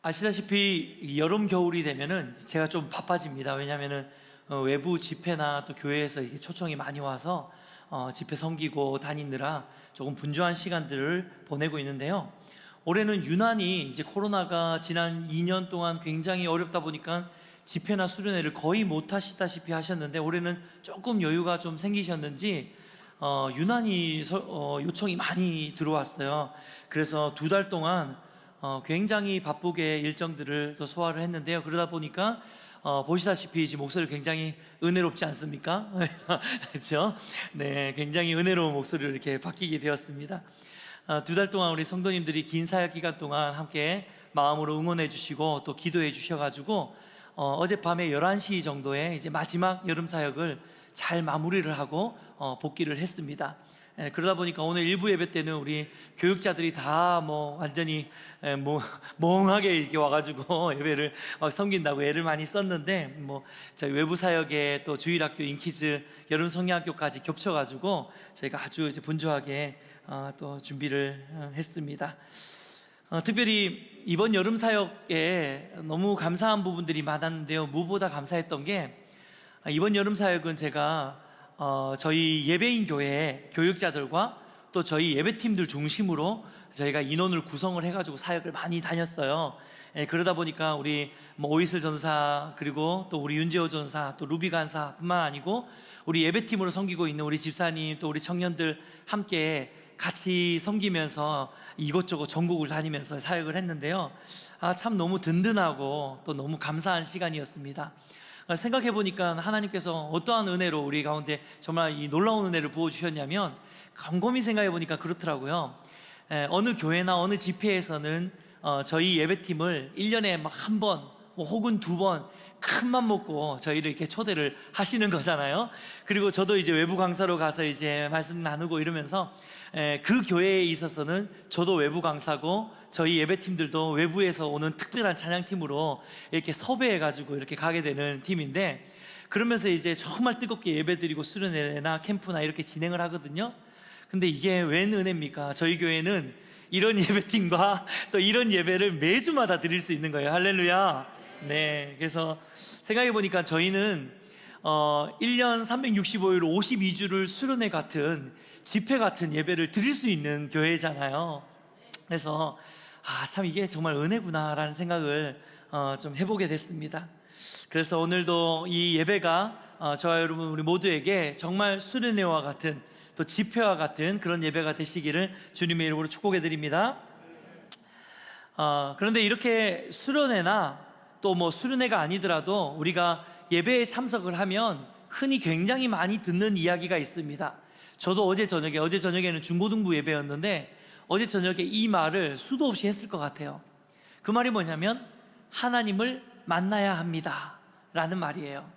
아시다시피 여름 겨울이 되면은 제가 좀 바빠집니다. 왜냐하면은 외부 집회나 또 교회에서 이게 초청이 많이 와서 집회 섬기고 다니느라 조금 분주한 시간들을 보내고 있는데요. 올해는 유난히 이제 코로나가 지난 2년 동안 굉장히 어렵다 보니까 집회나 수련회를 거의 못 하시다시피 하셨는데, 올해는 조금 여유가 좀 생기셨는지 유난히 요청이 많이 들어왔어요. 그래서 2달 동안 굉장히 바쁘게 일정들을 또 소화를 했는데요. 그러다 보니까 보시다시피 지금 목소리 굉장히 은혜롭지 않습니까? 그렇죠? 네, 굉장히 은혜로운 목소리로 이렇게 바뀌게 되었습니다. 2달 동안 우리 성도님들이 긴 사역 기간 동안 함께 마음으로 응원해 주시고 또 기도해 주셔가지고 어젯밤에 11시 정도에 이제 마지막 여름 사역을 잘 마무리를 하고 복귀를 했습니다. 그러다 보니까 오늘 일부 예배 때는 우리 교육자들이 다 완전히 멍하게 이렇게 와가지고 예배를 막 섬긴다고 애를 많이 썼는데, 저희 외부 사역에 또 주일학교, 인키즈, 여름 성경학교까지 겹쳐가지고 저희가 아주 이제 분주하게 또 준비를 했습니다. 특별히 이번 여름 사역에 너무 감사한 부분들이 많았는데요. 무엇보다 감사했던 게, 이번 여름 사역은 제가 저희 예배인 교회 교육자들과 또 저희 예배팀들 중심으로 저희가 인원을 구성을 해가지고 사역을 많이 다녔어요. 그러다 보니까 우리 오이슬 전사, 그리고 또 우리 윤재호 전사, 또 루비 간사뿐만 아니고 우리 예배팀으로 섬기고 있는 우리 집사님, 또 우리 청년들 함께 같이 섬기면서 이곳저곳 전국을 다니면서 사역을 했는데요. 참 너무 든든하고 또 너무 감사한 시간이었습니다. 생각해 보니까 하나님께서 어떠한 은혜로 우리 가운데 정말 이 놀라운 은혜를 부어주셨냐면, 곰곰이 생각해 보니까 그렇더라고요. 어느 교회나 어느 집회에서는 저희 예배팀을 1년에 막 한 번 혹은 2번 큰 맘 먹고 저희를 이렇게 초대를 하시는 거잖아요. 그리고 저도 이제 외부 강사로 가서 이제 말씀 나누고 이러면서 그 교회에 있어서는 저도 외부 강사고 저희 예배팀들도 외부에서 오는 특별한 찬양팀으로 이렇게 섭외해가지고 이렇게 가게 되는 팀인데, 그러면서 이제 정말 뜨겁게 예배드리고 수련회나 캠프나 이렇게 진행을 하거든요. 근데 이게 웬 은혜입니까? 저희 교회는 이런 예배팀과 또 이런 예배를 매주마다 드릴 수 있는 거예요. 할렐루야. 네, 그래서 생각해 보니까 저희는 1년 365일 52주를 수련회 같은, 집회 같은 예배를 드릴 수 있는 교회잖아요. 그래서 참 이게 정말 은혜구나라는 생각을 좀 해보게 됐습니다. 그래서 오늘도 이 예배가 저와 여러분 우리 모두에게 정말 수련회와 같은, 또 집회와 같은 그런 예배가 되시기를 주님의 이름으로 축복해 드립니다. 그런데 이렇게 수련회나 또 수련회가 아니더라도 우리가 예배에 참석을 하면 흔히 굉장히 많이 듣는 이야기가 있습니다. 저도 어제 저녁에는 중고등부 예배였는데 어제 저녁에 이 말을 수도 없이 했을 것 같아요. 그 말이 뭐냐면 하나님을 만나야 합니다 라는 말이에요.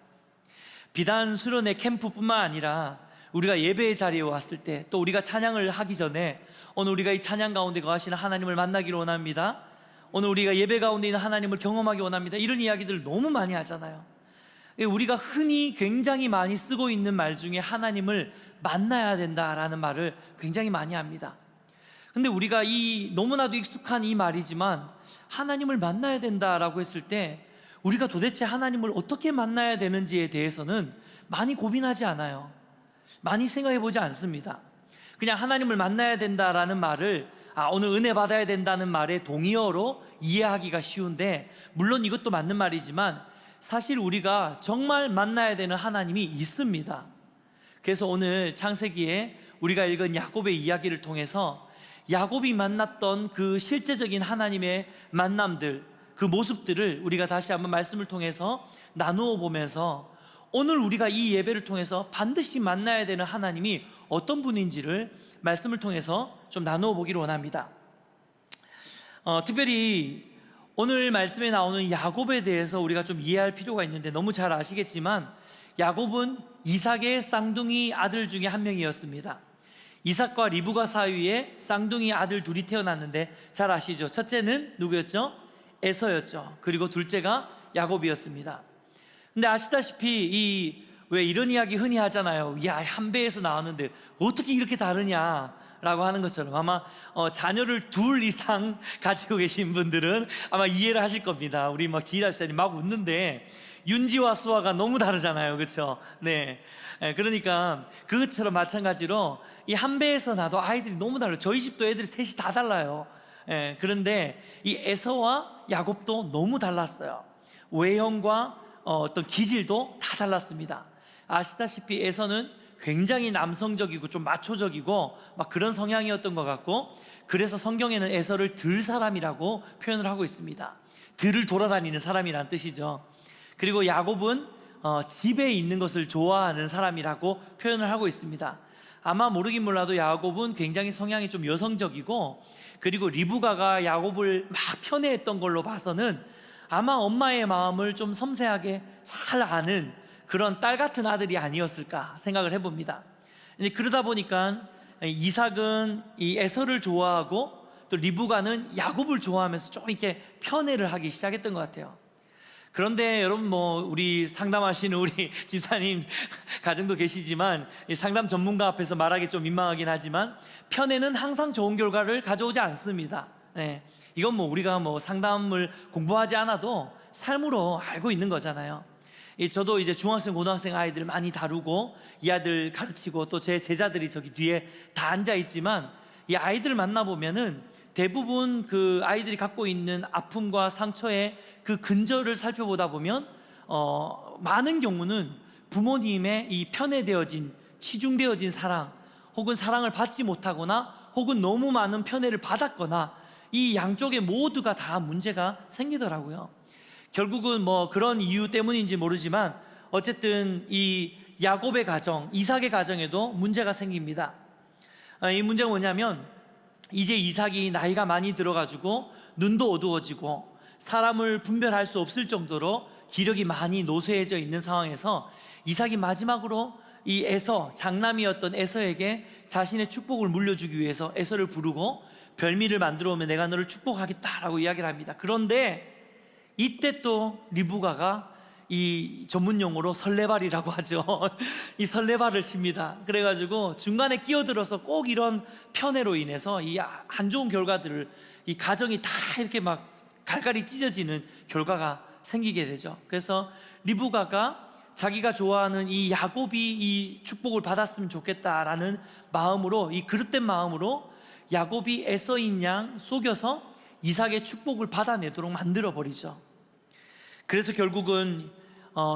비단 수련회 캠프뿐만 아니라 우리가 예배의 자리에 왔을 때, 또 우리가 찬양을 하기 전에 오늘 우리가 이 찬양 가운데 거하시는 하나님을 만나기를 원합니다, 오늘 우리가 예배 가운데 있는 하나님을 경험하기 원합니다, 이런 이야기들을 너무 많이 하잖아요. 우리가 흔히 굉장히 많이 쓰고 있는 말 중에 하나님을 만나야 된다라는 말을 굉장히 많이 합니다. 근데 우리가 이 너무나도 익숙한 이 말이지만, 하나님을 만나야 된다라고 했을 때 우리가 도대체 하나님을 어떻게 만나야 되는지에 대해서는 많이 고민하지 않아요. 많이 생각해 보지 않습니다. 그냥 하나님을 만나야 된다라는 말을 오늘 은혜 받아야 된다는 말의 동의어로 이해하기가 쉬운데, 물론 이것도 맞는 말이지만 사실 우리가 정말 만나야 되는 하나님이 있습니다. 그래서 오늘 창세기에 우리가 읽은 야곱의 이야기를 통해서 야곱이 만났던 그 실제적인 하나님의 만남들, 그 모습들을 우리가 다시 한번 말씀을 통해서 나누어 보면서 오늘 우리가 이 예배를 통해서 반드시 만나야 되는 하나님이 어떤 분인지를 말씀을 통해서 좀 나누어 보기를 원합니다. 특별히 오늘 말씀에 나오는 야곱에 대해서 우리가 좀 이해할 필요가 있는데, 너무 잘 아시겠지만 야곱은 이삭의 쌍둥이 아들 중에 한 명이었습니다. 이삭과 리브가 사이에 쌍둥이 아들 둘이 태어났는데 잘 아시죠? 첫째는 누구였죠? 에서였죠. 그리고 둘째가 야곱이었습니다. 근데 아시다시피 왜 이런 이야기 흔히 하잖아요. 야, 한 배에서 나왔는데 어떻게 이렇게 다르냐 라고 하는 것처럼 아마 자녀를 둘 이상 가지고 계신 분들은 아마 이해를 하실 겁니다. 우리 막 지희라 집사님 막 웃는데 윤지와 수아가 너무 다르잖아요, 그렇죠? 네, 그러니까 그것처럼 마찬가지로 이 한 배에서 나도 아이들이 너무 달라요. 저희 집도 애들이 셋이 다 달라요. 그런데 이 에서와 야곱도 너무 달랐어요. 외형과 어떤 기질도 다 달랐습니다. 아시다시피 에서는 굉장히 남성적이고 좀 마초적이고 막 그런 성향이었던 것 같고, 그래서 성경에는 에서를 들 사람이라고 표현을 하고 있습니다. 들을 돌아다니는 사람이란 뜻이죠. 그리고 야곱은 집에 있는 것을 좋아하는 사람이라고 표현을 하고 있습니다. 아마 모르긴 몰라도 야곱은 굉장히 성향이 좀 여성적이고, 그리고 리브가가 야곱을 막 편애했던 걸로 봐서는 아마 엄마의 마음을 좀 섬세하게 잘 아는 그런 딸 같은 아들이 아니었을까 생각을 해봅니다. 그러다 보니까 이삭은 이 에서를 좋아하고 또 리브가는 야곱을 좋아하면서 좀 이렇게 편애를 하기 시작했던 것 같아요. 그런데 여러분, 뭐 우리 상담하시는 우리 집사님 가정도 계시지만 이 상담 전문가 앞에서 말하기 좀 민망하긴 하지만 편애는 항상 좋은 결과를 가져오지 않습니다. 이건 뭐 우리가 뭐 상담을 공부하지 않아도 삶으로 알고 있는 거잖아요. 저도 이제 중학생, 고등학생 아이들 많이 다루고 이 아이들 가르치고 또 제 제자들이 저기 뒤에 다 앉아 있지만, 이 아이들을 만나보면은 대부분 그 아이들이 갖고 있는 아픔과 상처의 그 근저를 살펴보다 보면 많은 경우는 부모님의 이 편애되어진, 치중되어진 사랑, 혹은 사랑을 받지 못하거나 혹은 너무 많은 편애를 받았거나, 이 양쪽에 모두가 다 문제가 생기더라고요. 결국은 뭐 그런 이유 때문인지 모르지만 어쨌든 이 야곱의 가정, 이삭의 가정에도 문제가 생깁니다. 이 문제가 뭐냐면, 이제 이삭이 나이가 많이 들어가지고 눈도 어두워지고 사람을 분별할 수 없을 정도로 기력이 많이 노쇠해져 있는 상황에서 이삭이 마지막으로 이 에서, 장남이었던 에서에게 자신의 축복을 물려주기 위해서 에서를 부르고 별미를 만들어 오면 내가 너를 축복하겠다라고 이야기를 합니다. 그런데 이때 또 리브가가 이 전문 용어로 설레발이라고 하죠. 이 설레발을 칩니다. 그래가지고 중간에 끼어들어서 꼭 이런 편애로 인해서 이 안 좋은 결과들을, 이 가정이 다 이렇게 막 갈갈이 찢어지는 결과가 생기게 되죠. 그래서 리브가가 자기가 좋아하는 이 야곱이 이 축복을 받았으면 좋겠다라는 마음으로, 이 그릇된 마음으로 야곱이 에서인 양 속여서 이삭의 축복을 받아내도록 만들어 버리죠. 그래서 결국은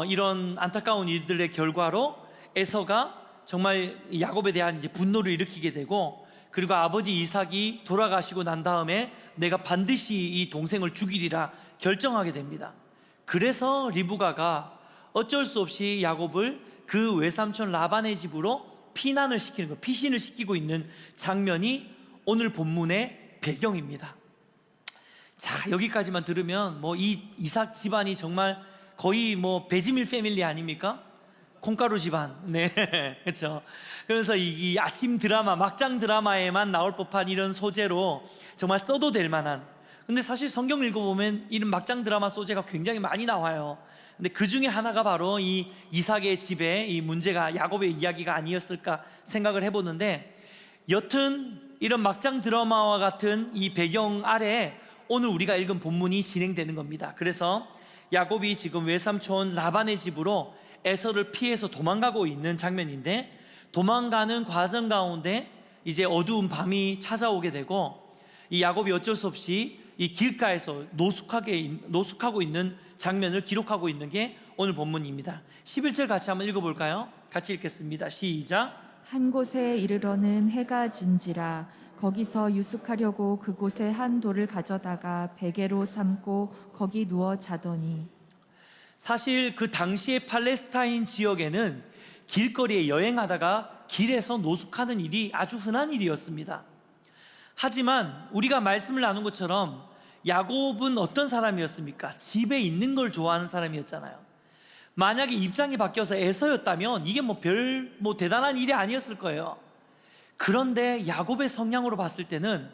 이런 안타까운 일들의 결과로 에서가 정말 야곱에 대한 이제 분노를 일으키게 되고, 그리고 아버지 이삭이 돌아가시고 난 다음에 내가 반드시 이 동생을 죽이리라 결정하게 됩니다. 그래서 리브가가 어쩔 수 없이 야곱을 그 외삼촌 라반의 집으로 피난을 시키는 거, 피신을 시키고 있는 장면이 오늘 본문의 배경입니다. 자, 여기까지만 들으면 뭐 이 이삭 집안이 정말 거의 뭐 베지밀 패밀리 아닙니까? 콩가루 집안. 네, 그렇죠. 그래서 이 아침 드라마, 막장 드라마에만 나올 법한 이런 소재로 정말 써도 될 만한, 근데 사실 성경 읽어보면 이런 막장 드라마 소재가 굉장히 많이 나와요. 근데 그 중에 하나가 바로 이 이삭의 집에 이 문제가 야곱의 이야기가 아니었을까 생각을 해보는데, 여튼 이런 막장 드라마와 같은 이 배경 아래에 오늘 우리가 읽은 본문이 진행되는 겁니다. 그래서 야곱이 지금 외삼촌 라반의 집으로 에서를 피해서 도망가고 있는 장면인데, 도망가는 과정 가운데 이제 어두운 밤이 찾아오게 되고, 이 야곱이 어쩔 수 없이 이 길가에서 노숙하고 있는 장면을 기록하고 있는 게 오늘 본문입니다. 11절 같이 한번 읽어볼까요? 같이 읽겠습니다. 시작. 한 곳에 이르러는 해가 진지라 거기서 유숙하려고 그곳에 한 돌을 가져다가 베개로 삼고 거기 누워 자더니. 사실 그 당시의 팔레스타인 지역에는 길거리에 여행하다가 길에서 노숙하는 일이 아주 흔한 일이었습니다. 하지만 우리가 말씀을 나눈 것처럼 야곱은 어떤 사람이었습니까? 집에 있는 걸 좋아하는 사람이었잖아요. 만약에 입장이 바뀌어서 에서였다면 이게 뭐 대단한 일이 아니었을 거예요. 그런데 야곱의 성향으로 봤을 때는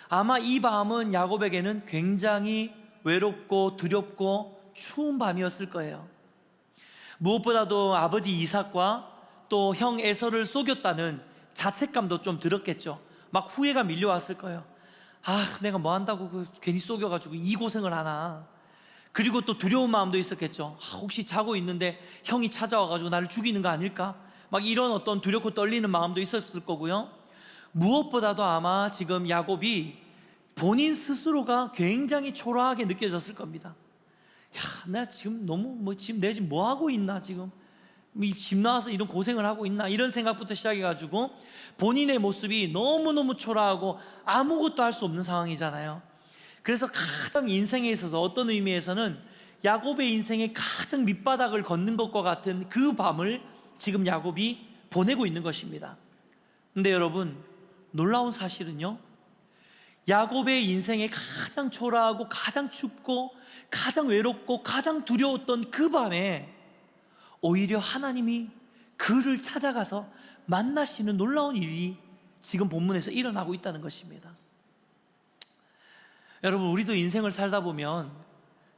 아마 이 밤은 야곱에게는 굉장히 외롭고 두렵고 추운 밤이었을 거예요. 무엇보다도 아버지 이삭과 또 형 에서를 속였다는 자책감도 좀 들었겠죠. 막 후회가 밀려왔을 거예요. 아, 내가 뭐 한다고 괜히 속여가지고 이 고생을 하나. 그리고 또 두려운 마음도 있었겠죠. 아, 혹시 자고 있는데 형이 찾아와가지고 나를 죽이는 거 아닐까? 막 이런 어떤 두렵고 떨리는 마음도 있었을 거고요. 무엇보다도 아마 지금 야곱이 본인 스스로가 굉장히 초라하게 느껴졌을 겁니다. 야, 내가 지금 너무 지금 내가 지금 뭐 하고 있나, 지금 집 나와서 이런 고생을 하고 있나, 이런 생각부터 시작해가지고 본인의 모습이 너무너무 초라하고 아무것도 할 수 없는 상황이잖아요. 그래서 가장 인생에 있어서 어떤 의미에서는 야곱의 인생의 가장 밑바닥을 걷는 것과 같은 그 밤을 지금 야곱이 보내고 있는 것입니다. 근데 여러분, 놀라운 사실은요, 야곱의 인생에 가장 초라하고 가장 춥고 가장 외롭고 가장 두려웠던 그 밤에 오히려 하나님이 그를 찾아가서 만나시는 놀라운 일이 지금 본문에서 일어나고 있다는 것입니다. 여러분, 우리도 인생을 살다 보면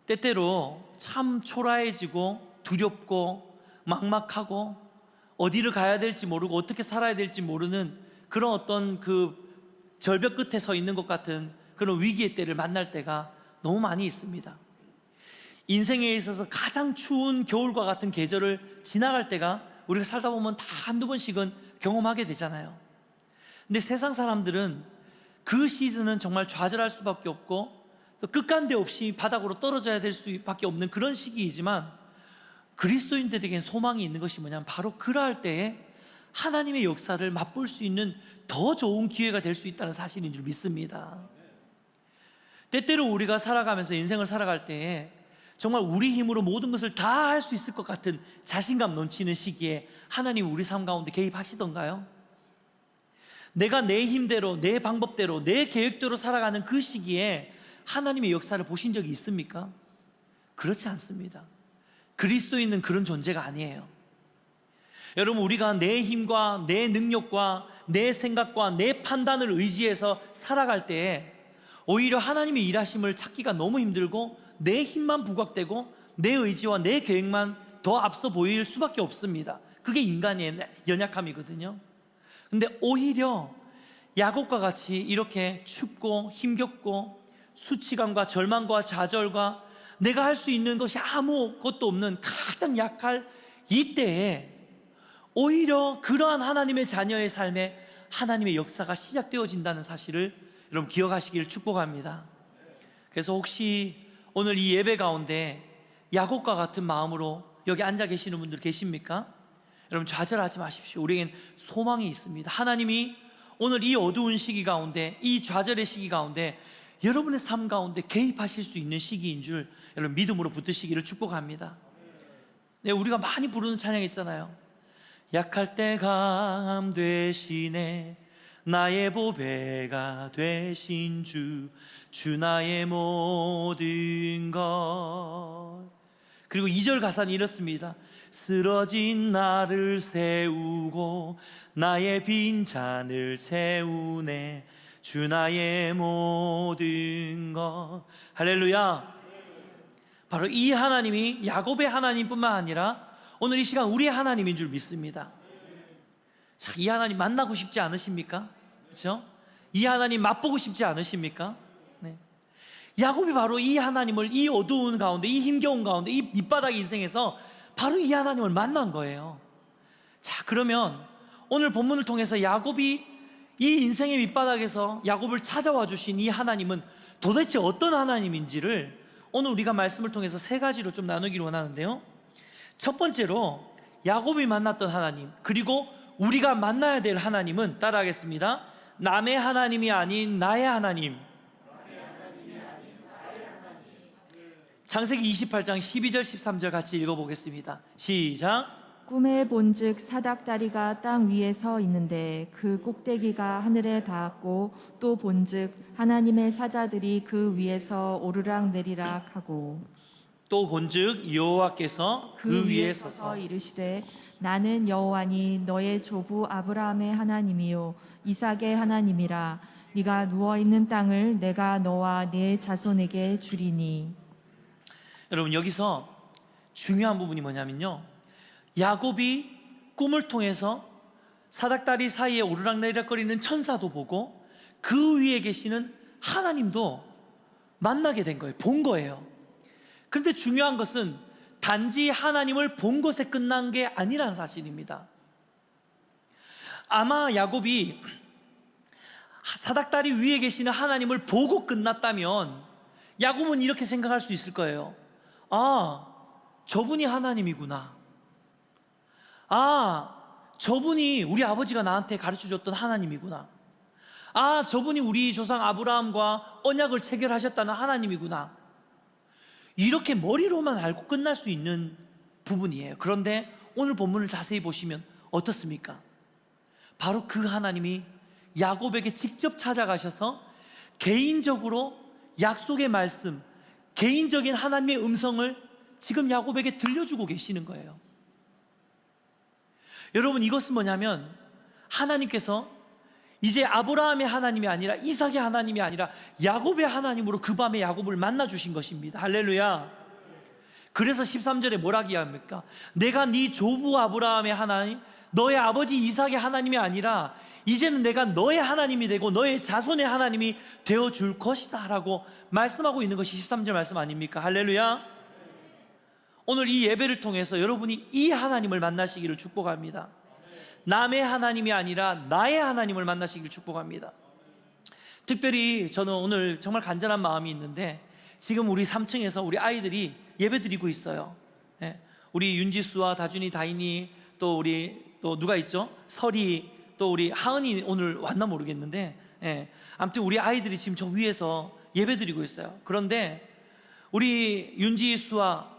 때때로 참 초라해지고 두렵고 막막하고 어디를 가야 될지 모르고 어떻게 살아야 될지 모르는 그런 어떤 그 절벽 끝에 서 있는 것 같은 그런 위기의 때를 만날 때가 너무 많이 있습니다. 인생에 있어서 가장 추운 겨울과 같은 계절을 지나갈 때가 우리가 살다 보면 다 한두 번씩은 경험하게 되잖아요. 근데 세상 사람들은 그 시즌은 정말 좌절할 수밖에 없고 또 끝간데 없이 바닥으로 떨어져야 될 수밖에 없는 그런 시기이지만, 그리스도인들에겐 소망이 있는 것이 뭐냐면 바로 그러할 때에 하나님의 역사를 맛볼 수 있는 더 좋은 기회가 될 수 있다는 사실인 줄 믿습니다. 때때로 우리가 살아가면서 인생을 살아갈 때에 정말 우리 힘으로 모든 것을 다 할 수 있을 것 같은 자신감 넘치는 시기에 하나님 우리 삶 가운데 개입하시던가요? 내가 내 힘대로, 내 방법대로, 내 계획대로 살아가는 그 시기에 하나님의 역사를 보신 적이 있습니까? 그렇지 않습니다. 그리스도인은 그런 존재가 아니에요. 여러분, 우리가 내 힘과 내 능력과 내 생각과 내 판단을 의지해서 살아갈 때에 오히려 하나님의 일하심을 찾기가 너무 힘들고 내 힘만 부각되고 내 의지와 내 계획만 더 앞서 보일 수밖에 없습니다. 그게 인간의 연약함이거든요. 근데 오히려 야곱과 같이 이렇게 춥고 힘겹고 수치감과 절망과 좌절과 내가 할 수 있는 것이 아무것도 없는 가장 약할 이때에 오히려 그러한 하나님의 자녀의 삶에 하나님의 역사가 시작되어진다는 사실을 여러분 기억하시기를 축복합니다. 그래서 혹시 오늘 이 예배 가운데 야곱과 같은 마음으로 여기 앉아 계시는 분들 계십니까? 여러분, 좌절하지 마십시오. 우리에겐 소망이 있습니다. 하나님이 오늘 이 어두운 시기 가운데, 이 좌절의 시기 가운데 여러분의 삶 가운데 개입하실 수 있는 시기인 줄 여러분 믿음으로 붙드시기를 축복합니다. 네, 우리가 많이 부르는 찬양 있잖아요. 약할 때 강함 되시네, 나의 보배가 되신 주 나의 모든 것. 그리고 2절 가사는 이렇습니다. 쓰러진 나를 세우고 나의 빈잔을 채우네, 주 나의 모든 것. 할렐루야. 바로 이 하나님이 야곱의 하나님뿐만 아니라 오늘 이 시간 우리의 하나님인 줄 믿습니다. 자, 이 하나님 만나고 싶지 않으십니까? 그렇죠? 이 하나님 맛보고 싶지 않으십니까? 네. 야곱이 바로 이 하나님을 이 어두운 가운데, 이 힘겨운 가운데, 이 밑바닥 인생에서 바로 이 하나님을 만난 거예요. 자, 그러면 오늘 본문을 통해서 야곱이 이 인생의 밑바닥에서 야곱을 찾아와 주신 이 하나님은 도대체 어떤 하나님인지를 오늘 우리가 말씀을 통해서 3가지로 좀 나누기를 원하는데요. 첫 번째로 야곱이 만났던 하나님, 그리고 우리가 만나야 될 하나님은 따라하겠습니다. 남의 하나님이 아닌 나의 하나님. 창세기 28장 12절 13절 같이 읽어보겠습니다. 시작. 꿈에 본즉 사닥다리가 땅 위에 서 있는데 그 꼭대기가 하늘에 닿았고, 또 본즉 하나님의 사자들이 그 위에서 오르락 내리락 하고, 또 본즉 여호와께서 그 위에 서서 이르시되 나는 여호와니 너의 조부 아브라함의 하나님이요 이삭의 하나님이라. 네가 누워 있는 땅을 내가 너와 네 자손에게 주리니. 여러분, 여기서 중요한 부분이 뭐냐면요, 야곱이 꿈을 통해서 사닥다리 사이에 오르락내리락거리는 천사도 보고 그 위에 계시는 하나님도 만나게 된 거예요. 본 거예요. 그런데 중요한 것은 단지 하나님을 본 것에 끝난 게 아니라는 사실입니다. 아마 야곱이 사닥다리 위에 계시는 하나님을 보고 끝났다면 야곱은 이렇게 생각할 수 있을 거예요. 아, 저분이 하나님이구나. 아, 저분이 우리 아버지가 나한테 가르쳐줬던 하나님이구나. 아, 저분이 우리 조상 아브라함과 언약을 체결하셨다는 하나님이구나. 이렇게 머리로만 알고 끝날 수 있는 부분이에요. 그런데 오늘 본문을 자세히 보시면 어떻습니까? 바로 그 하나님이 야곱에게 직접 찾아가셔서 개인적으로 약속의 말씀, 개인적인 하나님의 음성을 지금 야곱에게 들려주고 계시는 거예요. 여러분, 이것은 뭐냐면 하나님께서 이제 아브라함의 하나님이 아니라 이삭의 하나님이 아니라 야곱의 하나님으로 그 밤에 야곱을 만나 주신 것입니다. 할렐루야. 그래서 13절에 뭐라 이야기합니까? 내가 네 조부 아브라함의 하나님, 너의 아버지 이삭의 하나님이 아니라 이제는 내가 너의 하나님이 되고 너의 자손의 하나님이 되어줄 것이다 라고 말씀하고 있는 것이 13절 말씀 아닙니까? 할렐루야. 오늘 이 예배를 통해서 여러분이 이 하나님을 만나시기를 축복합니다. 남의 하나님이 아니라 나의 하나님을 만나시기를 축복합니다. 특별히 저는 오늘 정말 간절한 마음이 있는데 지금 우리 3층에서 우리 아이들이 예배 드리고 있어요. 우리 윤지수와 다준이, 다인이, 또 우리 또 누가 있죠? 설이, 또 우리 하은이 오늘 왔나 모르겠는데 아무튼 우리 아이들이 지금 저 위에서 예배 드리고 있어요. 그런데 우리 윤지수가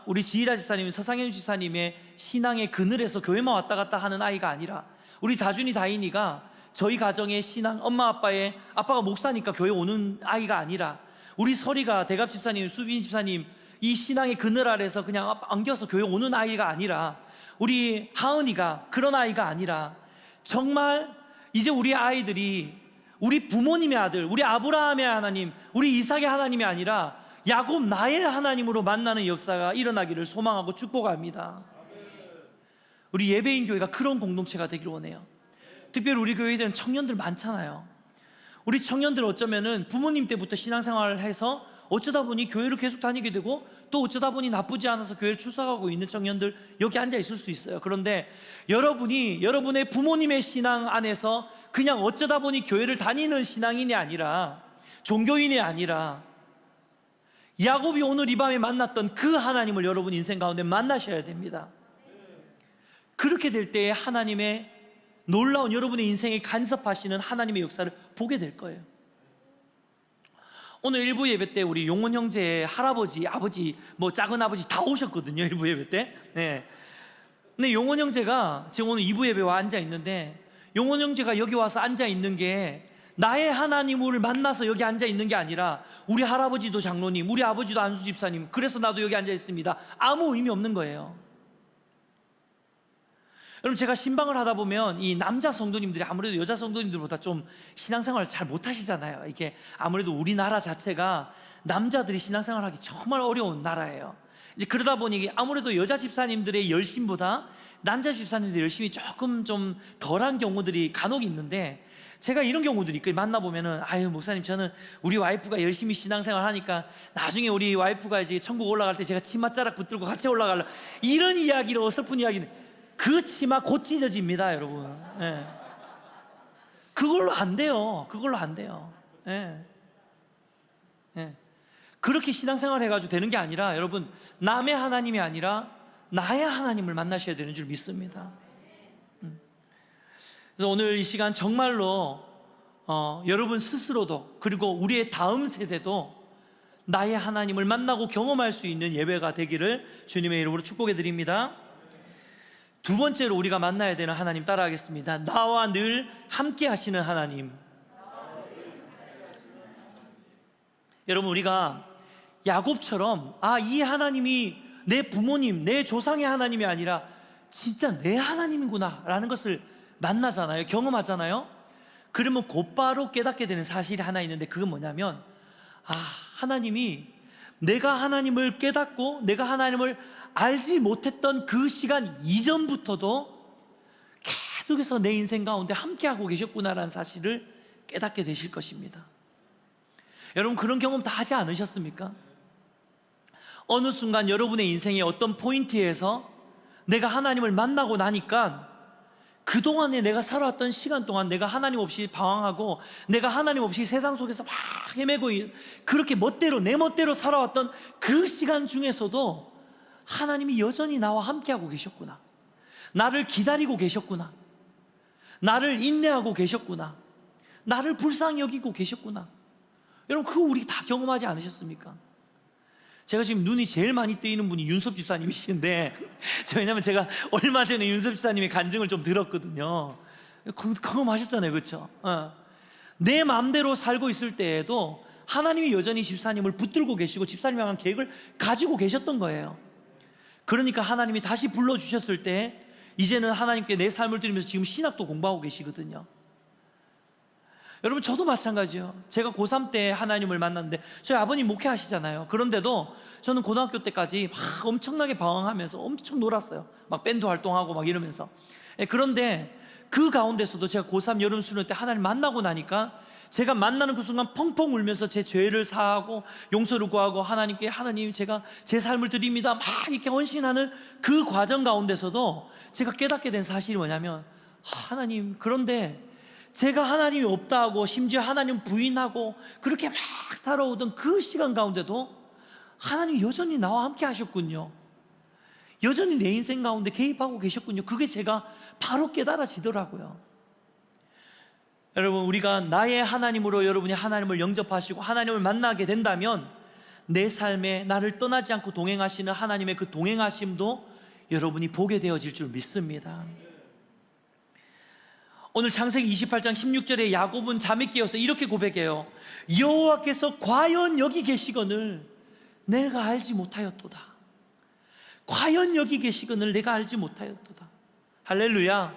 우리 지희라 집사님, 서상현 집사님의 신앙의 그늘에서 교회만 왔다 갔다 하는 아이가 아니라 우리 다준이, 다인이가 저희 가정의 신앙, 엄마 아빠의 아빠가 목사니까 교회 오는 아이가 아니라 우리 설이가 대갑 집사님, 수빈 집사님 이 신앙의 그늘 아래서 그냥 안겨서 교회 오는 아이가 아니라 우리 하은이가 그런 아이가 아니라 정말 이제 우리 아이들이 우리 부모님의 아들, 우리 아브라함의 하나님, 우리 이삭의 하나님이 아니라 야곱 나의 하나님으로 만나는 역사가 일어나기를 소망하고 축복합니다. 우리 예배인 교회가 그런 공동체가 되기를 원해요. 특별히 우리 교회에는 청년들 많잖아요. 우리 청년들 어쩌면은 부모님 때부터 신앙생활을 해서 어쩌다 보니 교회를 계속 다니게 되고 또 어쩌다 보니 나쁘지 않아서 교회를 출석하고 있는 청년들 여기 앉아 있을 수 있어요. 그런데 여러분이 여러분의 부모님의 신앙 안에서 그냥 어쩌다 보니 교회를 다니는 신앙인이 아니라 종교인이 아니라 야곱이 오늘 이 밤에 만났던 그 하나님을 여러분 인생 가운데 만나셔야 됩니다. 그렇게 될 때에 하나님의 놀라운 여러분의 인생에 간섭하시는 하나님의 역사를 보게 될 거예요. 오늘 일부 예배 때 우리 용원 형제의 할아버지, 아버지, 뭐 작은 아버지 다 오셨거든요. 일부 예배 때. 근데 용원 형제가 지금 오늘 2부 예배와 앉아 있는데 용원 형제가 여기 와서 앉아 있는 게 나의 하나님을 만나서 여기 앉아 있는 게 아니라 우리 할아버지도 장로님, 우리 아버지도 안수 집사님, 그래서 나도 여기 앉아 있습니다. 아무 의미 없는 거예요. 여러분, 제가 신방을 하다 보면 이 남자 성도님들이 아무래도 여자 성도님들보다 좀 신앙생활을 잘 못하시잖아요. 이게 아무래도 우리나라 자체가 남자들이 신앙생활하기 정말 어려운 나라예요. 이제 그러다 보니 아무래도 여자 집사님들의 열심보다 남자 집사님들의 열심이 조금 좀 덜한 경우들이 간혹 있는데 제가 이런 경우들이 만나보면은 아유 목사님 저는 우리 와이프가 열심히 신앙생활 하니까 나중에 우리 와이프가 이제 천국 올라갈 때 제가 치맛자락 붙들고 같이 올라갈라 이런 이야기를 어설픈 이야기는 그 치마 곧 찢어집니다 여러분. 그걸로 안 돼요. 그걸로 안 돼요. 그렇게 신앙생활 해가지고 되는 게 아니라 여러분 남의 하나님이 아니라 나의 하나님을 만나셔야 되는 줄 믿습니다. 그래서 오늘 이 시간 정말로 여러분 스스로도 그리고 우리의 다음 세대도 나의 하나님을 만나고 경험할 수 있는 예배가 되기를 주님의 이름으로 축복해 드립니다. 두 번째로 우리가 만나야 되는 하나님 따라하겠습니다. 나와 늘 함께 하시는 하나님. 여러분 우리가 야곱처럼 이 하나님이 내 부모님, 내 조상의 하나님이 아니라 진짜 내 하나님이구나 라는 것을 만나잖아요. 경험하잖아요. 그러면 곧바로 깨닫게 되는 사실이 하나 있는데 그건 뭐냐면 하나님이 내가 하나님을 깨닫고 내가 하나님을 알지 못했던 그 시간 이전부터도 계속해서 내 인생 가운데 함께하고 계셨구나라는 사실을 깨닫게 되실 것입니다. 여러분, 그런 경험 다 하지 않으셨습니까? 어느 순간 여러분의 인생의 어떤 포인트에서 내가 하나님을 만나고 나니까 그동안에 내가 살아왔던 시간 동안 내가 하나님 없이 방황하고 내가 하나님 없이 세상 속에서 막 헤매고 그렇게 내 멋대로 살아왔던 그 시간 중에서도 하나님이 여전히 나와 함께하고 계셨구나, 나를 기다리고 계셨구나, 나를 인내하고 계셨구나, 나를 불쌍히 여기고 계셨구나. 여러분, 그거 우리 다 경험하지 않으셨습니까? 제가 지금 눈이 제일 많이 뜨이는 분이 윤섭 집사님이시는데, 왜냐면 제가 얼마 전에 윤섭 집사님의 간증을 좀 들었거든요. 경험하셨잖아요, 그렇죠? 내 마음대로 살고 있을 때에도 하나님이 여전히 집사님을 붙들고 계시고 집사님에 대한 계획을 가지고 계셨던 거예요. 그러니까 하나님이 다시 불러주셨을 때 이제는 하나님께 내 삶을 드리면서 지금 신학도 공부하고 계시거든요. 여러분, 저도 마찬가지예요. 제가 고3 때 하나님을 만났는데, 저희 아버님 목회하시잖아요. 그런데도 저는 고등학교 때까지 막 엄청나게 방황하면서 엄청 놀았어요. 막 밴드 활동하고 막 이러면서. 그런데 그 가운데서도 제가 고3 여름 수련 때 하나님 만나고 나니까 제가 만나는 그 순간 펑펑 울면서 제 죄를 사하고 용서를 구하고 하나님께, 하나님 제가 제 삶을 드립니다 막 이렇게 헌신하는 그 과정 가운데서도 제가 깨닫게 된 사실이 뭐냐면, 하나님, 그런데 제가 하나님이 없다 하고 심지어 하나님 부인하고 그렇게 막 살아오던 그 시간 가운데도 하나님 여전히 나와 함께 하셨군요. 여전히 내 인생 가운데 개입하고 계셨군요. 그게 제가 바로 깨달아지더라고요. 여러분, 우리가 나의 하나님으로 여러분이 하나님을 영접하시고 하나님을 만나게 된다면 내 삶에 나를 떠나지 않고 동행하시는 하나님의 그 동행하심도 여러분이 보게 되어질 줄 믿습니다. 오늘 창세기 28장 16절에 야곱은 잠에 깨어서 이렇게 고백해요. 여호와께서 과연 여기 계시거늘 내가 알지 못하였도다. 과연 여기 계시거늘 내가 알지 못하였도다. 할렐루야.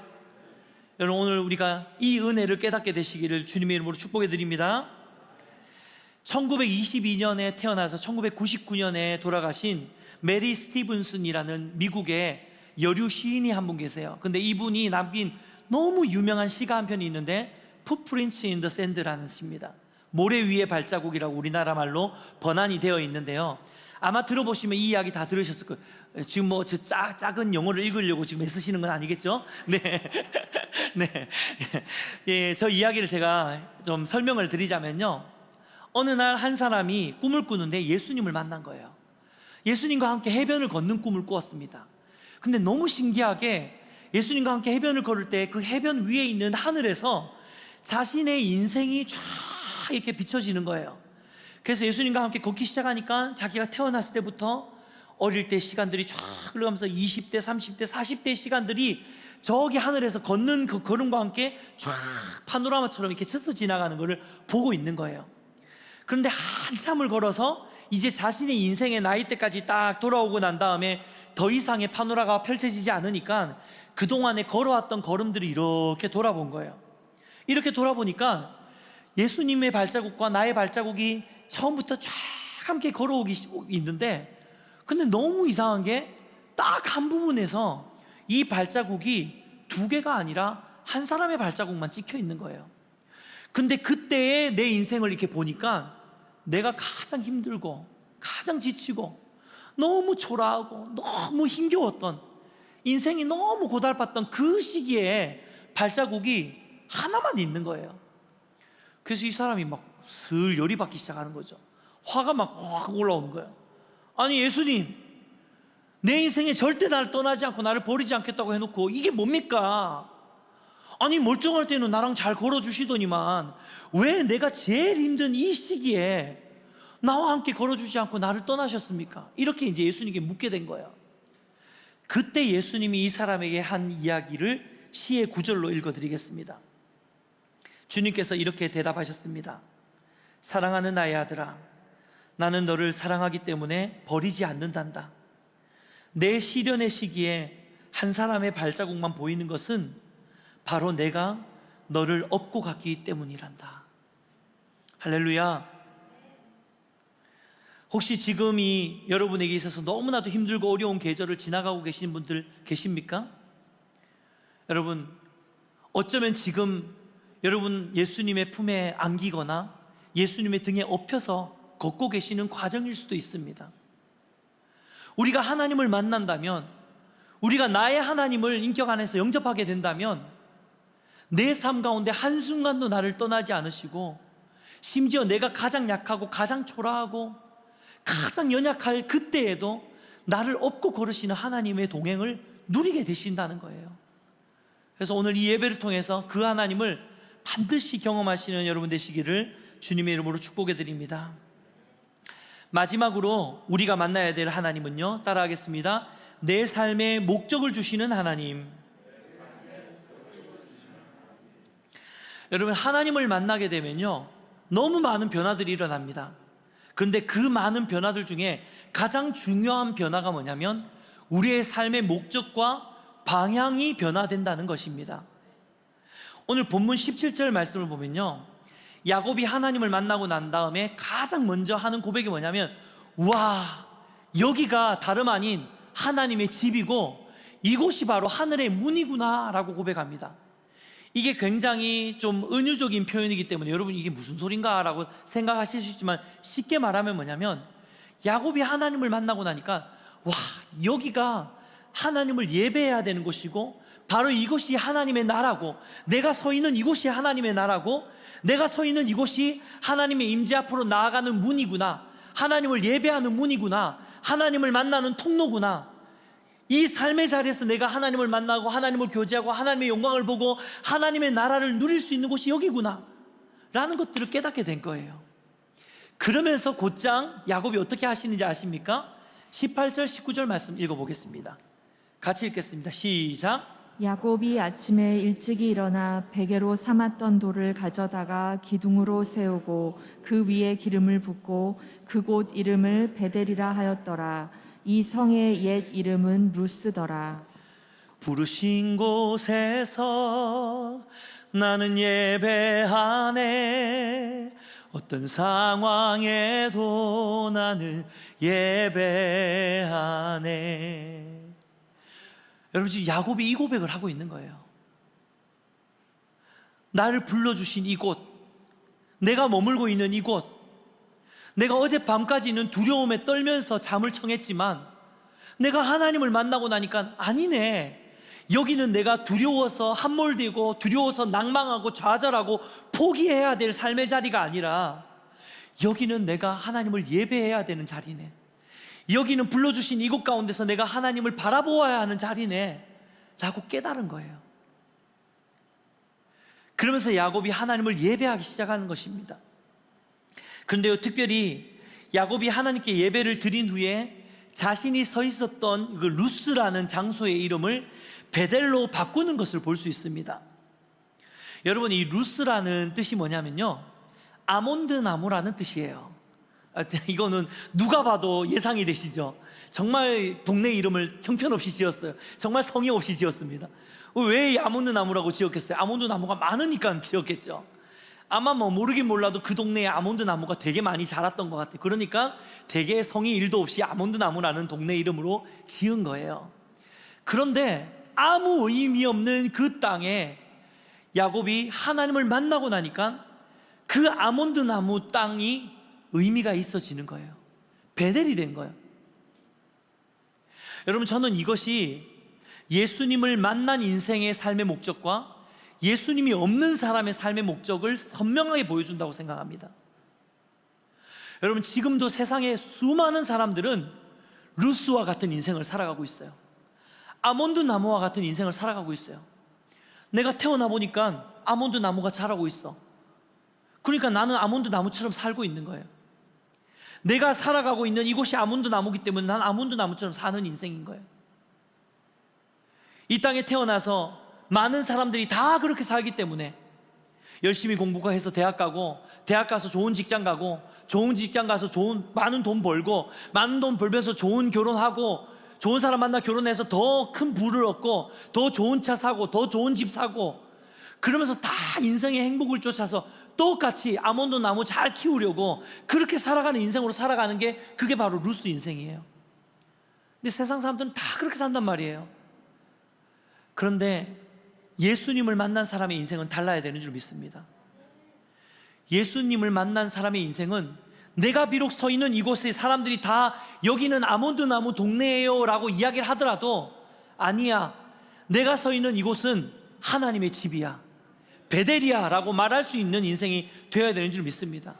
여러분, 오늘 우리가 이 은혜를 깨닫게 되시기를 주님의 이름으로 축복해 드립니다. 1922년에 태어나서 1999년에 돌아가신 메리 스티븐슨이라는 미국의 여류 시인이 한 분 계세요. 근데 이분이 남긴 너무 유명한 시가 한 편이 있는데 Footprints in the Sand라는 시입니다. 모래 위의 발자국이라고 우리나라 말로 번안이 되어 있는데요. 아마 들어보시면 이 이야기 다 들으셨을 거예요. 지금 뭐 저 작은 영어를 읽으려고 지금 애쓰시는 건 아니겠죠? 네. 네. 예, 저 이야기를 제가 좀 설명을 드리자면요. 어느 날 한 사람이 꿈을 꾸는데 예수님을 만난 거예요. 예수님과 함께 해변을 걷는 꿈을 꾸었습니다. 근데 너무 신기하게 예수님과 함께 해변을 걸을 때 그 해변 위에 있는 하늘에서 자신의 인생이 쫙 이렇게 비춰지는 거예요. 그래서 예수님과 함께 걷기 시작하니까 자기가 태어났을 때부터 어릴 때 시간들이 쫙 흘러가면서 20대, 30대, 40대 시간들이 저기 하늘에서 걷는 그 걸음과 함께 쫙 파노라마처럼 이렇게 스쳐 지나가는 것을 보고 있는 거예요. 그런데 한참을 걸어서 이제 자신의 인생의 나이대까지 딱 돌아오고 난 다음에 더 이상의 파노라가 펼쳐지지 않으니까 그동안에 걸어왔던 걸음들이 이렇게 돌아본 거예요. 이렇게 돌아보니까 예수님의 발자국과 나의 발자국이 처음부터 쫙 함께 걸어오기 있는데, 근데 너무 이상한 게 딱 한 부분에서 이 발자국이 두 개가 아니라 한 사람의 발자국만 찍혀 있는 거예요. 근데 그때의 내 인생을 이렇게 보니까 내가 가장 힘들고 가장 지치고 너무 초라하고 너무 힘겨웠던, 인생이 너무 고달팠던 그 시기에 발자국이 하나만 있는 거예요. 그래서 이 사람이 막 슬 열이 받기 시작하는 거죠. 화가 막 확 올라오는 거예요. 아니, 예수님, 내 인생에 절대 나를 떠나지 않고 나를 버리지 않겠다고 해놓고 이게 뭡니까? 아니, 멀쩡할 때는 나랑 잘 걸어주시더니만 왜 내가 제일 힘든 이 시기에 나와 함께 걸어주지 않고 나를 떠나셨습니까? 이렇게 이제 예수님께 묻게 된 거예요. 그때 예수님이 이 사람에게 한 이야기를 시의 구절로 읽어드리겠습니다. 주님께서 이렇게 대답하셨습니다. 사랑하는 나의 아들아, 나는 너를 사랑하기 때문에 버리지 않는단다. 내 시련의 시기에 한 사람의 발자국만 보이는 것은 바로 내가 너를 업고 갔기 때문이란다. 할렐루야. 혹시 지금이 여러분에게 있어서 너무나도 힘들고 어려운 계절을 지나가고 계신 분들 계십니까? 여러분, 어쩌면 지금 여러분 예수님의 품에 안기거나 예수님의 등에 업혀서 걷고 계시는 과정일 수도 있습니다. 우리가 하나님을 만난다면, 우리가 나의 하나님을 인격 안에서 영접하게 된다면 내 삶 가운데 한순간도 나를 떠나지 않으시고, 심지어 내가 가장 약하고 가장 초라하고 가장 연약할 그때에도 나를 업고 걸으시는 하나님의 동행을 누리게 되신다는 거예요. 그래서 오늘 이 예배를 통해서 그 하나님을 반드시 경험하시는 여러분 되시기를 주님의 이름으로 축복해 드립니다. 마지막으로 우리가 만나야 될 하나님은요, 따라하겠습니다. 내 삶의 목적을 주시는 하나님. 여러분, 하나님을 만나게 되면요, 너무 많은 변화들이 일어납니다. 그런데 그 많은 변화들 중에 가장 중요한 변화가 뭐냐면 우리의 삶의 목적과 방향이 변화된다는 것입니다. 오늘 본문 17절 말씀을 보면요, 야곱이 하나님을 만나고 난 다음에 가장 먼저 하는 고백이 뭐냐면, 와, 여기가 다름 아닌 하나님의 집이고 이곳이 바로 하늘의 문이구나 라고 고백합니다. 이게 굉장히 좀 은유적인 표현이기 때문에 여러분 이게 무슨 소린가 라고 생각하실 수 있지만, 쉽게 말하면 뭐냐면 야곱이 하나님을 만나고 나니까, 와, 여기가 하나님을 예배해야 되는 곳이고 바로 이곳이 하나님의 나라고, 내가 서 있는 이곳이 하나님의 나라고, 내가 서 있는 이곳이 하나님의 임재 앞으로 나아가는 문이구나, 하나님을 예배하는 문이구나, 하나님을 만나는 통로구나, 이 삶의 자리에서 내가 하나님을 만나고 하나님을 교제하고 하나님의 영광을 보고 하나님의 나라를 누릴 수 있는 곳이 여기구나 라는 것들을 깨닫게 된 거예요. 그러면서 곧장 야곱이 어떻게 하시는지 아십니까? 18절 19절 말씀 읽어보겠습니다. 같이 읽겠습니다. 시작. 야곱이 아침에 일찍이 일어나 베개로 삼았던 돌을 가져다가 기둥으로 세우고 그 위에 기름을 붓고 그곳 이름을 베델이라 하였더라. 이 성의 옛 이름은 루스더라. 부르신 곳에서 나는 예배하네, 어떤 상황에도 나는 예배하네. 여러분, 지금 야곱이 이 고백을 하고 있는 거예요. 나를 불러주신 이곳, 내가 머물고 있는 이곳, 내가 어젯밤까지는 두려움에 떨면서 잠을 청했지만 내가 하나님을 만나고 나니까 아니네, 여기는 내가 두려워서 함몰되고 두려워서 낭망하고 좌절하고 포기해야 될 삶의 자리가 아니라 여기는 내가 하나님을 예배해야 되는 자리네, 여기는 불러주신 이곳 가운데서 내가 하나님을 바라보아야 하는 자리네 라고 깨달은 거예요. 그러면서 야곱이 하나님을 예배하기 시작하는 것입니다. 그런데요, 특별히 야곱이 하나님께 예배를 드린 후에 자신이 서 있었던 그 루스라는 장소의 이름을 베델로 바꾸는 것을 볼 수 있습니다. 여러분, 이 루스라는 뜻이 뭐냐면요, 아몬드 나무라는 뜻이에요. 이거는 누가 봐도 예상이 되시죠? 정말 동네 이름을 형편없이 지었어요. 정말 성의 없이 지었습니다. 왜 아몬드 나무라고 지었겠어요? 아몬드 나무가 많으니까 지었겠죠. 아마 뭐 모르긴 몰라도 그 동네에 아몬드 나무가 되게 많이 자랐던 것 같아요. 그러니까 되게 성의 1도 없이 아몬드 나무라는 동네 이름으로 지은 거예요. 그런데 아무 의미 없는 그 땅에 야곱이 하나님을 만나고 나니까 그 아몬드 나무 땅이 의미가 있어지는 거예요. 베델이 된 거예요. 여러분, 저는 이것이 예수님을 만난 인생의 삶의 목적과 예수님이 없는 사람의 삶의 목적을 선명하게 보여준다고 생각합니다. 여러분, 지금도 세상에 수많은 사람들은 루스와 같은 인생을 살아가고 있어요. 아몬드 나무와 같은 인생을 살아가고 있어요. 내가 태어나 보니까 아몬드 나무가 자라고 있어. 그러니까 나는 아몬드 나무처럼 살고 있는 거예요. 내가 살아가고 있는 이곳이 아몬드 나무기 때문에 난 아몬드 나무처럼 사는 인생인 거예요. 이 땅에 태어나서 많은 사람들이 다 그렇게 살기 때문에 열심히 공부해서 대학 가고, 대학 가서 좋은 직장 가고, 좋은 직장 가서 많은 돈 벌고, 많은 돈 벌면서 좋은 결혼하고, 좋은 사람 만나 결혼해서 더 큰 부를 얻고, 더 좋은 차 사고, 더 좋은 집 사고, 그러면서 다 인생의 행복을 쫓아서 똑같이 아몬드 나무 잘 키우려고 그렇게 살아가는 인생으로 살아가는 게, 그게 바로 루스 인생이에요. 근데 세상 사람들은 다 그렇게 산단 말이에요. 그런데 예수님을 만난 사람의 인생은 달라야 되는 줄 믿습니다. 예수님을 만난 사람의 인생은 내가 비록 서 있는 이곳에 사람들이 다 여기는 아몬드 나무 동네예요 라고 이야기를 하더라도 아니야, 내가 서 있는 이곳은 하나님의 집이야, 베델이야 라고 말할 수 있는 인생이 되어야 되는 줄 믿습니다.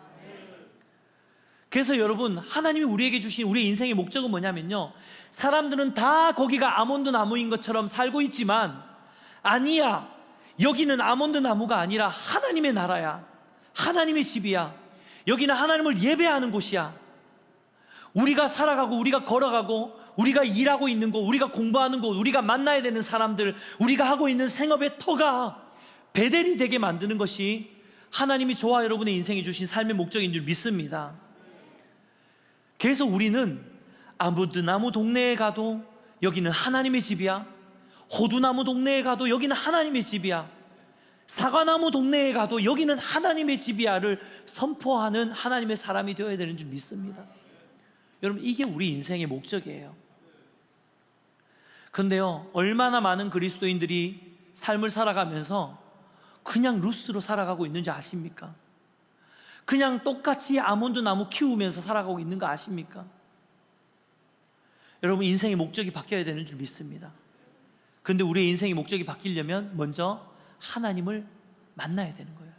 그래서 여러분, 하나님이 우리에게 주신 우리의 인생의 목적은 뭐냐면요, 사람들은 다 거기가 아몬드 나무인 것처럼 살고 있지만 아니야, 여기는 아몬드 나무가 아니라 하나님의 나라야, 하나님의 집이야, 여기는 하나님을 예배하는 곳이야. 우리가 살아가고 우리가 걸어가고 우리가 일하고 있는 곳, 우리가 공부하는 곳, 우리가 만나야 되는 사람들, 우리가 하고 있는 생업의 터가 베델이 되게 만드는 것이 하나님이 저와 여러분의 인생에 주신 삶의 목적인 줄 믿습니다. 그래서 우리는 아몬드나무 동네에 가도 여기는 하나님의 집이야, 호두나무 동네에 가도 여기는 하나님의 집이야, 사과나무 동네에 가도 여기는 하나님의 집이야를 선포하는 하나님의 사람이 되어야 되는 줄 믿습니다. 여러분, 이게 우리 인생의 목적이에요. 그런데요, 얼마나 많은 그리스도인들이 삶을 살아가면서 그냥 루스로 살아가고 있는지 아십니까? 그냥 똑같이 아몬드 나무 키우면서 살아가고 있는 거 아십니까? 여러분, 인생의 목적이 바뀌어야 되는 줄 믿습니다. 그런데 우리의 인생의 목적이 바뀌려면 먼저 하나님을 만나야 되는 거예요.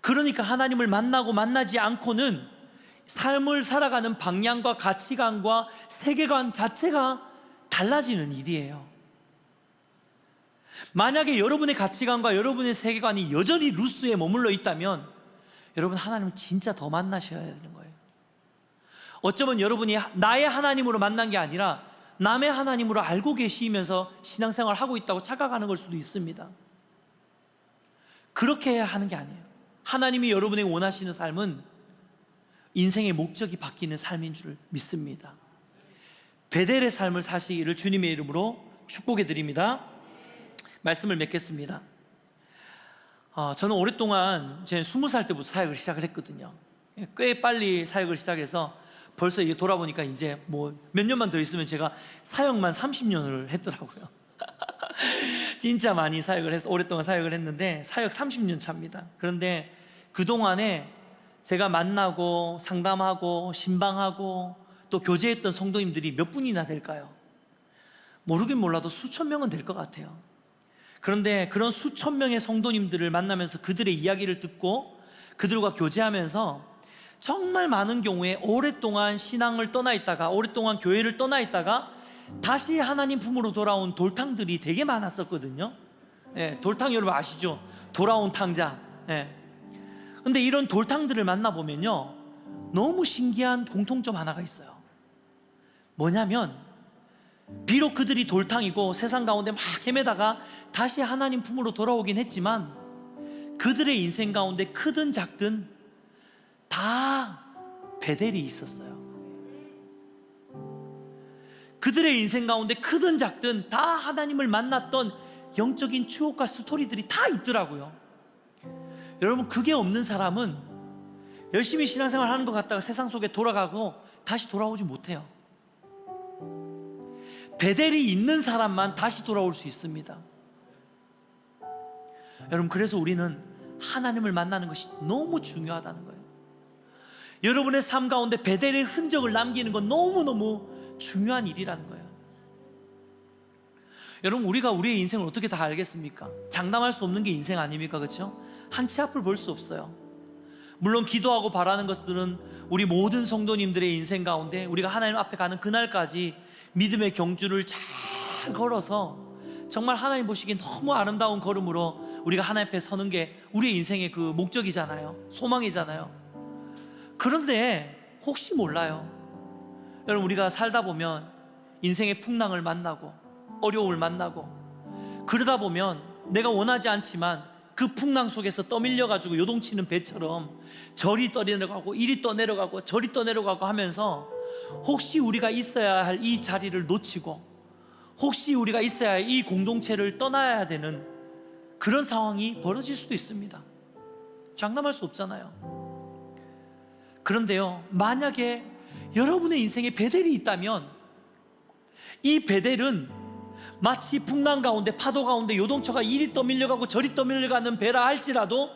그러니까 하나님을 만나고 만나지 않고는 삶을 살아가는 방향과 가치관과 세계관 자체가 달라지는 일이에요. 만약에 여러분의 가치관과 여러분의 세계관이 여전히 루스에 머물러 있다면 여러분, 하나님을 진짜 더 만나셔야 되는 거예요. 어쩌면 여러분이 나의 하나님으로 만난 게 아니라 남의 하나님으로 알고 계시면서 신앙생활을 하고 있다고 착각하는 걸 수도 있습니다. 그렇게 해야 하는 게 아니에요. 하나님이 여러분에게 원하시는 삶은 인생의 목적이 바뀌는 삶인 줄 믿습니다. 베델의 삶을 사시기를 주님의 이름으로 축복해 드립니다. 말씀을 맺겠습니다. 저는 오랫동안 제 20살 때부터 사역을 시작을 했거든요. 꽤 빨리 사역을 시작해서 벌써 이게 돌아보니까 이제 뭐 몇 년만 더 있으면 제가 사역만 30년을 했더라고요. 진짜 많이 사역을 해서 오랫동안 사역을 했는데 사역 30년 차입니다. 그런데 그동안에 제가 만나고 상담하고 신방하고 또 교제했던 성도님들이 몇 분이나 될까요? 모르긴 몰라도 수천 명은 될 것 같아요. 그런데 그런 수천 명의 성도님들을 만나면서 그들의 이야기를 듣고 그들과 교제하면서 정말 많은 경우에 오랫동안 신앙을 떠나 있다가 오랫동안 교회를 떠나 있다가 다시 하나님 품으로 돌아온 돌탕들이 되게 많았었거든요. 돌탕 여러분 아시죠? 돌아온 탕자. 근데 이런 돌탕들을 만나보면요, 너무 신기한 공통점 하나가 있어요. 뭐냐면 비록 그들이 돌탕이고 세상 가운데 막 헤매다가 다시 하나님 품으로 돌아오긴 했지만 그들의 인생 가운데 크든 작든 다 베델이 있었어요. 그들의 인생 가운데 크든 작든 다 하나님을 만났던 영적인 추억과 스토리들이 다 있더라고요. 여러분, 그게 없는 사람은 열심히 신앙생활 하는 것 같다가 세상 속에 돌아가고 다시 돌아오지 못해요. 베델이 있는 사람만 다시 돌아올 수 있습니다. 여러분, 그래서 우리는 하나님을 만나는 것이 너무 중요하다는 거예요. 여러분의 삶 가운데 베델의 흔적을 남기는 건 너무너무 중요한 일이라는 거예요. 여러분, 우리가 우리의 인생을 어떻게 다 알겠습니까? 장담할 수 없는 게 인생 아닙니까? 그렇죠? 한 치 앞을 볼 수 없어요. 물론 기도하고 바라는 것들은 우리 모든 성도님들의 인생 가운데 우리가 하나님 앞에 가는 그날까지 믿음의 경주를 잘 걸어서 정말 하나님 보시기엔 너무 아름다운 걸음으로 우리가 하나님 앞에 서는 게 우리의 인생의 그 목적이잖아요. 소망이잖아요. 그런데 혹시 몰라요. 여러분, 우리가 살다 보면 인생의 풍랑을 만나고 어려움을 만나고 그러다 보면 내가 원하지 않지만 그 풍랑 속에서 떠밀려가지고 요동치는 배처럼 저리 떠내려가고 이리 떠내려가고 저리 떠내려가고 하면서 혹시 우리가 있어야 할 이 자리를 놓치고 혹시 우리가 있어야 할 이 공동체를 떠나야 되는 그런 상황이 벌어질 수도 있습니다. 장담할 수 없잖아요. 그런데요, 만약에 여러분의 인생에 베델이 있다면 이 베델은 마치 풍랑 가운데 파도 가운데 요동초가 이리 떠밀려가고 저리 떠밀려가는 배라 할지라도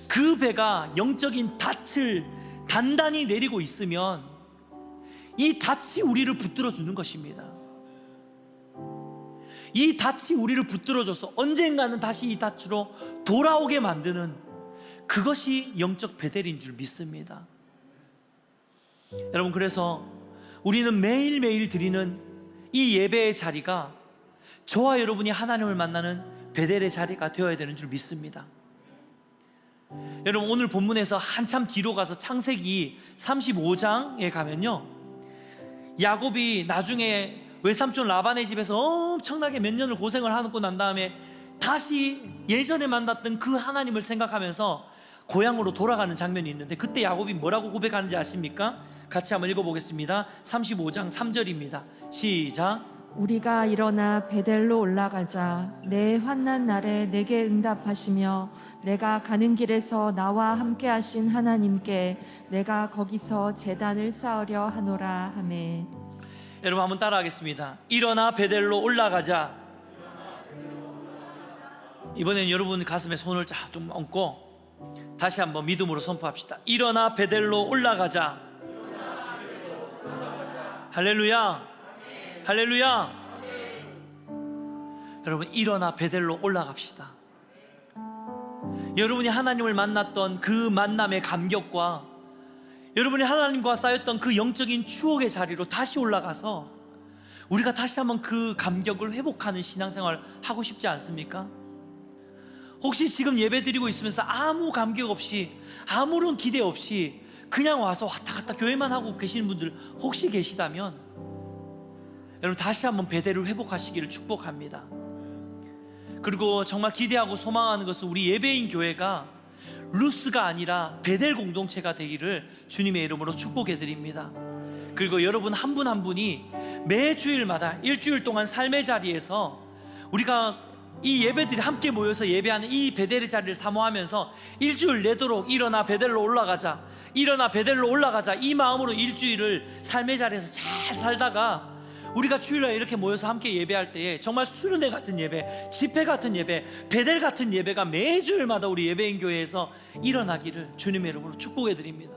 그 배가 영적인 닻을 단단히 내리고 있으면 이 닻이 우리를 붙들어 주는 것입니다. 이 닻이 우리를 붙들어줘서 언젠가는 다시 이 닻으로 돌아오게 만드는 그것이 영적 베델인 줄 믿습니다. 여러분, 그래서 우리는 매일매일 드리는 이 예배의 자리가 저와 여러분이 하나님을 만나는 베델의 자리가 되어야 되는 줄 믿습니다. 여러분, 오늘 본문에서 한참 뒤로 가서 창세기 35장에 가면요, 야곱이 나중에 외삼촌 라반의 집에서 엄청나게 몇 년을 고생을 하고 난 다음에 다시 예전에 만났던 그 하나님을 생각하면서 고향으로 돌아가는 장면이 있는데, 그때 야곱이 뭐라고 고백하는지 아십니까? 같이 한번 읽어보겠습니다. 35장 3절입니다. 시작. 우리가 일어나 베델로 올라가자. 내 환난 날에 내게 응답하시며 내가 가는 길에서 나와 함께 하신 하나님께 내가 거기서 제단을 쌓으려 하노라 하매. 여러분, 한번 따라하겠습니다. 일어나 베델로 올라가자. 이번엔 여러분 가슴에 손을 좀 얹고 다시 한번 믿음으로 선포합시다. 일어나 베델로 올라가자. 할렐루야, 할렐루야. 여러분, 일어나 베델로 올라갑시다. 여러분이 하나님을 만났던 그 만남의 감격과 여러분이 하나님과 쌓였던 그 영적인 추억의 자리로 다시 올라가서 우리가 다시 한번 그 감격을 회복하는 신앙생활 하고 싶지 않습니까? 혹시 지금 예배 드리고 있으면서 아무 감격 없이, 아무런 기대 없이 그냥 와서 왔다 갔다 교회만 하고 계시는 분들 혹시 계시다면 여러분, 다시 한번 베델을 회복하시기를 축복합니다. 그리고 정말 기대하고 소망하는 것은 우리 예배인 교회가 루스가 아니라 베델 공동체가 되기를 주님의 이름으로 축복해 드립니다. 그리고 여러분 한 분 한 분이 매 주일마다 일주일 동안 삶의 자리에서 우리가 이 예배들이 함께 모여서 예배하는 이 베델의 자리를 사모하면서 일주일 내도록 일어나 베델로 올라가자, 일어나 베델로 올라가자, 이 마음으로 일주일을 삶의 자리에서 잘 살다가 우리가 주일날 이렇게 모여서 함께 예배할 때에 정말 수련회 같은 예배, 집회 같은 예배, 베델 같은 예배가 매주일마다 우리 예배인 교회에서 일어나기를 주님의 이름으로 축복해 드립니다.